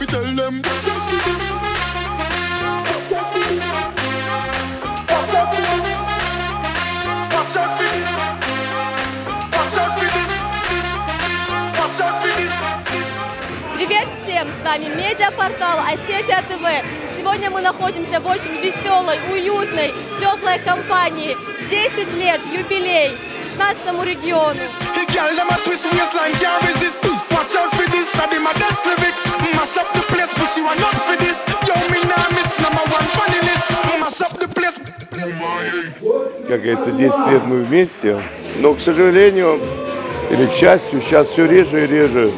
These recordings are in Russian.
tell them. Привет всем! С вами медиапортал Осетия ТВ. Сегодня мы находимся в очень веселой, уютной, теплой компании. 10 лет, юбилей 15-му региону. Как говорится, 10 лет мы вместе, но, к сожалению, или к счастью, сейчас все реже и реже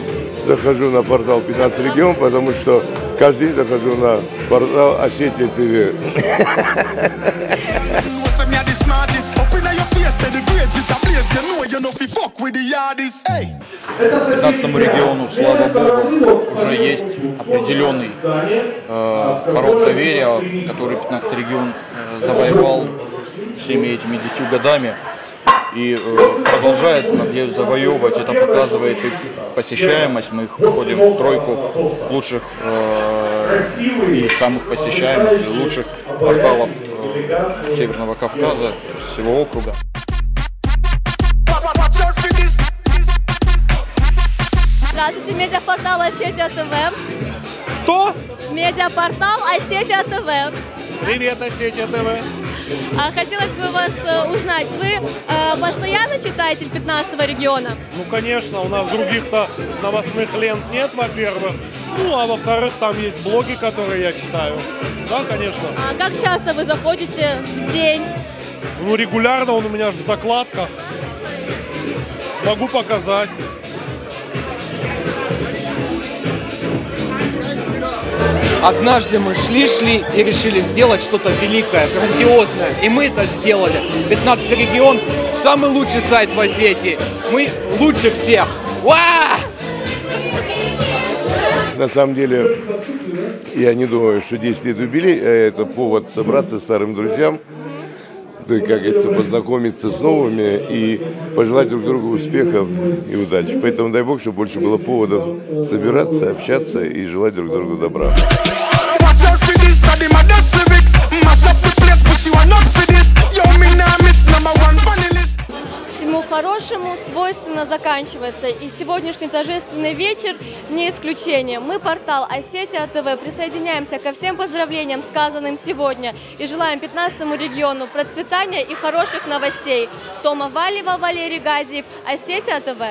захожу на портал 15 регион, потому что каждый день захожу на портал Осетия ТВ. 15-му региону, слава богу, уже есть определенный порог доверия, который 15 регион завоевал всеми этими 10 годами и продолжает, надеюсь, завоевывать. Это показывает и посещаемость. Мы входим в тройку лучших и самых посещаемых, и лучших порталов Северного Кавказа, всего округа. Здравствуйте, медиапортал Осетия ТВ. Кто? Медиапортал Осетия ТВ. Привет, Осетия ТВ. Хотелось бы вас узнать, вы постоянно читатель 15-го региона? Ну, конечно, у нас других-то новостных лент нет, во-первых. Ну, а во-вторых, там есть блоги, которые я читаю. Да, конечно. А как часто вы заходите в день? Ну, регулярно он у меня же в закладках. Могу показать. Однажды мы шли и решили сделать что-то великое, грандиозное. И мы это сделали. 15 регион – самый лучший сайт в Осетии. Мы лучше всех. Уа! На самом деле, я не думаю, что 10 лет юбилей – это повод собраться с старым друзьям, как говорится, познакомиться с новыми и пожелать друг другу успехов и удачи. Поэтому дай Бог, чтобы больше было поводов собираться, общаться и желать друг другу добра. Всему хорошему свойственно заканчиваться, и сегодняшний торжественный вечер не исключение. Мы, портал Осетия ТВ, присоединяемся ко всем поздравлениям, сказанным сегодня, и желаем 15-му региону процветания и хороших новостей. Тома Валева, Валерий Гадиев, Осетия ТВ.